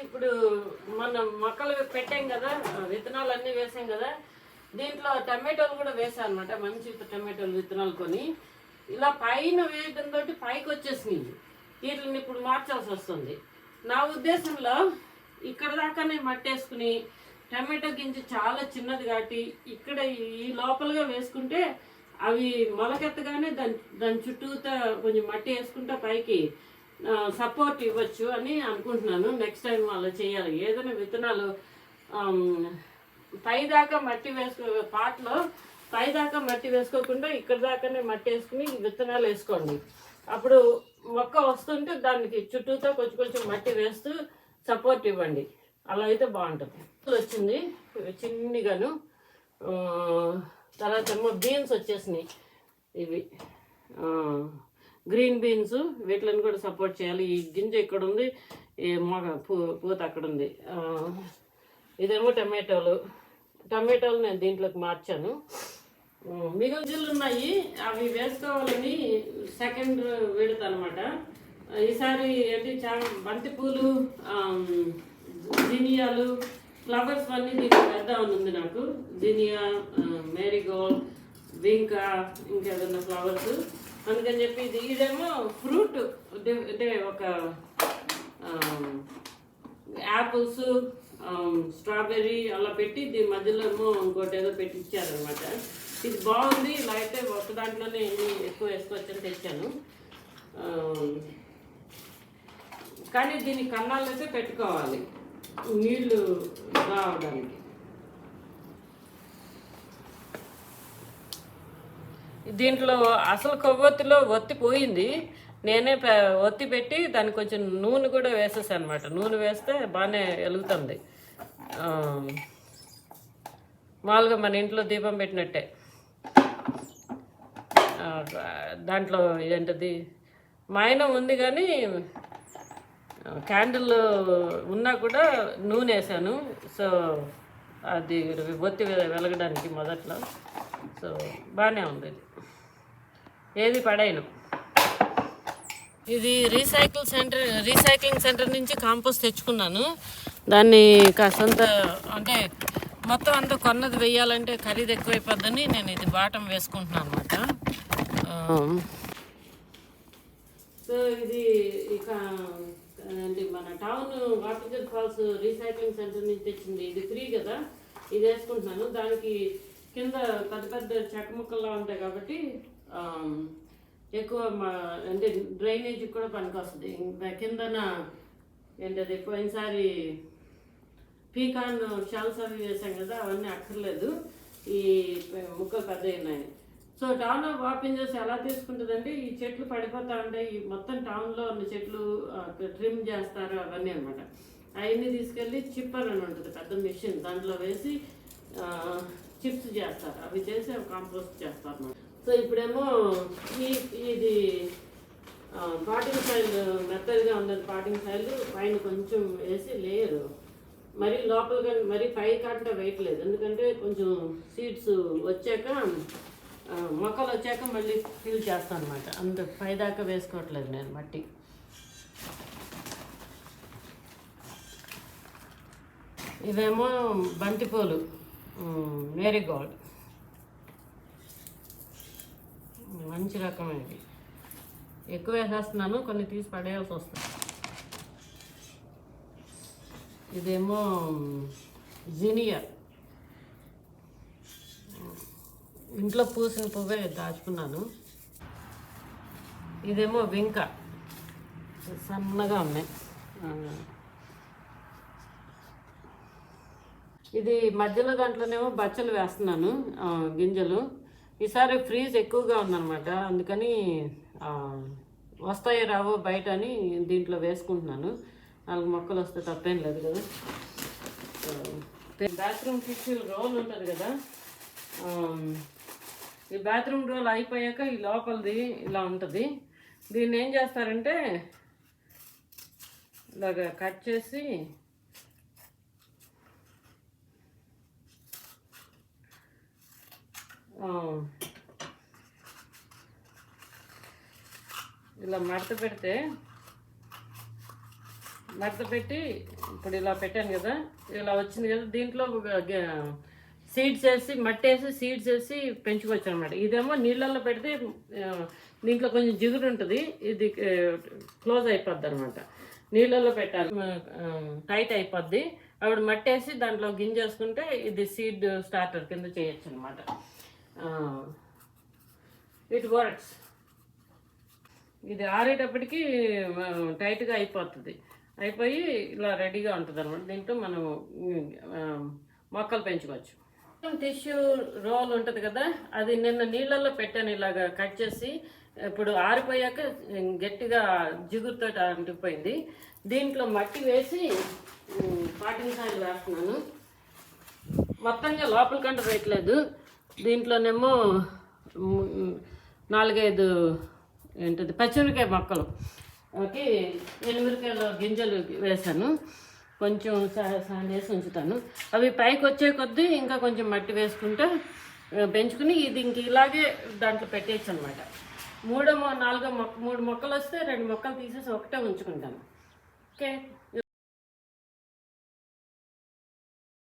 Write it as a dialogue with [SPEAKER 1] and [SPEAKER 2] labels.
[SPEAKER 1] ఇప్పుడు మనం మొక్కలు పెట్టాం కదా, విత్తనాలు అన్నీ వేసాం కదా, దీంట్లో టమాటోలు కూడా వేసాను అనమాట. మంచి టమాటోలు విత్తనాలు కొని ఇలా పైన వేయడం తోటి పైకి వచ్చేసినాయి. వీటిని ఇప్పుడు మార్చాల్సి వస్తుంది. నా ఉద్దేశంలో ఇక్కడ దాకానే మట్టేసుకుని టమాటో గింజ చాలా చిన్నది కాబట్టి ఇక్కడ ఈ లోపలగా వేసుకుంటే అవి మొలకెత్తగానే దాని చుట్టూతా కొంచెం మట్టి వేసుకుంటా పైకి సపోర్ట్ ఇవ్వచ్చు అని అనుకుంటున్నాను. నెక్స్ట్ టైం అలా చేయాలి. ఏదైనా విత్తనాలు పైదాకా మట్టి పాటలో పైదాకా మట్టి వేసుకోకుండా ఇక్కడ దాకానే మట్టి వేసుకుని విత్తనాలు వేసుకోండి. అప్పుడు మొక్క వస్తుంటే దానికి చుట్టూతో కొంచెం కొంచెం మట్టి వేస్తూ సపోర్ట్ ఇవ్వండి. అలా అయితే బాగుంటుంది. వచ్చింది చిన్నగాను. తర్వాత ఏమో బీన్స్ వచ్చేసినాయి. ఇవి గ్రీన్ బీన్స్, వీటిని కూడా సపోర్ట్ చేయాలి. ఈ గింజ ఇక్కడ ఉంది, ఈ పూత అక్కడ ఉంది. ఇదేమో టమాటోలు నేను దీంట్లోకి మార్చాను. మిగులు ఉన్నాయి, అవి వేసుకోవాలని సెకండ్ విడత అనమాట. ఈసారి ఏంటి బంతిపూలు, జినియాలు, ఫ్లవర్స్ అన్నీ దీనికి వేద్దామని ఉంది నాకు. జినియా, మేరీగోల్డ్, వింకా, ఇంకేదన్నా ఫ్లవర్స్. అందుకని చెప్పి ఇదేమో ఫ్రూట్, అంటే ఒక యాపిల్స్, స్ట్రాబెర్రీ అలా పెట్టి దీని మధ్యలో ఏమో ఇంకోటి ఏదో పెట్టి ఇచ్చారనమాట. ఇది బాగుంది. ఇలా అయితే ఒక దాంట్లోనే ఎక్కువ వేసుకోవచ్చని తెచ్చాను. కానీ దీని కన్నాలు అయితే పెట్టుకోవాలి నీళ్లు రావడానికి. దీంట్లో అసలు కొవ్వొత్తిలో ఒత్తి పోయింది. నేనే ఒత్తి పెట్టి దానికి కొంచెం నూనె కూడా వేసేసాను అనమాట. నూనె వేస్తే బాగానే వెలుగుతుంది. మామూలుగా మన ఇంట్లో దీపం పెట్టినట్టే. దాంట్లో ఏంటది మైనం ఉంది కానీ క్యాండిల్ ఉన్నా కూడా నూనె వేసాను. సో అది ఒత్తి వెలగడానికి మొదట్లో. సో బాగానే ఉంది. ఏది పడేయను. ఇది రీసైక్లింగ్ సెంటర్ నుంచి కాంపోస్ట్ తెచ్చుకున్నాను. దాన్ని కాసంత అంటే మొత్తం అంతా కొన్నది వేయాలంటే ఖరీదు ఎక్కువైపోద్దని నేను ఇది బాటం వేసుకుంటున్నాను అనమాట. సో ఇది ఇక అంటే మన town water falls recycling centre నుంచి తెచ్చింది. ఇది ఫ్రీ కదా, ఇది వేసుకుంటున్నాను. దానికి కింద పెద్ద పెద్ద చెక్క ముక్కల్లా ఉంటాయి కాబట్టి ఎక్కువ అంటే డ్రైనేజ్ కూడా పనికొస్తుంది. కిందన ఏంటది పోయినసారి పీకాన్ షెల్స్ అవి వేసాం కదా, అవన్నీ అక్కర్లేదు. ఈ ముక్కలు పెద్ద ఉన్నాయి. సో టౌన్ ఆఫ్ వాపింజెస్ ఎలా తీసుకుంటుందంటే ఈ చెట్లు పడిపోతూ ఉంటాయి. ఈ మొత్తం టౌన్లో ఉన్న చెట్లు ట్రిమ్ చేస్తారు అవన్నీ అనమాట. అవన్నీ తీసుకెళ్ళి చిప్పర్ అని ఉంటుంది, పెద్ద మిషన్. దాంట్లో వేసి చిప్స్ చేస్తారు. అవి చేసి కాంపోస్ట్ చేస్తారు అన్నమాట. సో ఇప్పుడేమో ఇది పాటింగ్ సాయిల్ మెత్తగా ఉన్నది. పాటింగ్ సాయిల్ పైన కొంచెం వేసి లేయరు మరీ లోపలిగా మరీ పై కాకుండా వేయట్లేదు. ఎందుకంటే కొంచెం సీడ్స్ వచ్చాక మొక్కలు వచ్చాక మళ్ళీ ఫిల్ చేస్తాను అనమాట. అంత పైదాకా వేసుకోవట్లేదు నేను మట్టి. ఇవేమో బంతిపూలు, మేరీగోల్డ్, మంచి రకమైనవి. ఎక్కువ వేసేస్తున్నాను, కొన్ని తీసి పడేయాల్సి వస్తుంది. ఇదేమో జినియా, ఇంట్లో పూసిన పువ్వే దాచుకున్నాను. ఇదేమో వింకా, సన్నగా ఉన్నాయి. ఇది మధ్యలో దాంట్లోనేమో బచ్చలు వేస్తున్నాను, గింజలు. ఈసారి ఫ్రీజ్ ఎక్కువగా ఉందన్నమాట, అందుకని వస్తాయో రావో బయట అని దీంట్లో వేసుకుంటున్నాను. 4 మొక్కలు వస్తే తప్పేం లేదు కదా. బాత్రూమ్ టిష్యూ రోల్ ఉంటుంది కదా, ఈ బాత్రూమ్ రోల్ అయిపోయాక ఈ లోపలిది ఇలా ఉంటుంది. దీన్ని ఏం చేస్తారంటే ఇలాగ కట్ చేసి ఇలా మడత పెడితే మడత పెట్టి ఇప్పుడు ఇలా పెట్టాను కదా, ఇలా వచ్చింది కదా, దీంట్లో సీడ్స్ వేసి మట్టి వేసి సీడ్స్ వేసి పెంచుకోవచ్చు అనమాట. ఇదేమో నీళ్ళల్లో పెడితే దీంట్లో కొంచెం జిగురు ఉంటుంది, ఇది క్లోజ్ అయిపోద్ది అనమాట. నీళ్ళల్లో పెట్టాలి, టైట్ అయిపోద్ది. అప్పుడు మట్టి వేసి దాంట్లో గింజ వేసుకుంటే ఇది సీడ్ స్టార్టర్ కింద చేయొచ్చు అనమాట. It works. ఇది ఆరేటప్పటికి టైట్గా అయిపోయి ఇలా రెడీగా ఉంటుంది అనమాట. దీంట్లో మనం మొక్కలు పెంచుకోవచ్చు. టిష్యూ రోల్ ఉంటుంది కదా, అది నిన్న నీళ్ళల్లో పెట్టాను ఇలాగా కట్ చేసి. ఇప్పుడు ఆరిపోయాక గట్టిగా జిగురుతో అంటిపోయింది. దీంట్లో మట్టి వేసి పాటింగ్ సాయిల్ వేస్తున్నాను. మొత్తంగా లోపలికంటే వేయట్లేదు. దీంట్లోనేమో 4-5 ఏంటది పచ్చిమిరకాయ మొక్కలు ఓకే, ఎనిమిరకాయల గింజలు వేసాను. కొంచెం సాండ్ వేసి ఉంచుతాను. అవి పైకి వచ్చే కొద్దీ ఇంకా కొంచెం మట్టి వేసుకుంటే పెంచుకుని ఇది ఇంక ఇలాగే దాంట్లో పెట్టేయచ్చు అనమాట. 3 మొక్కలు వస్తే 2 మొక్కలు తీసేసి ఒకటే ఉంచుకుంటాను. ఓకే.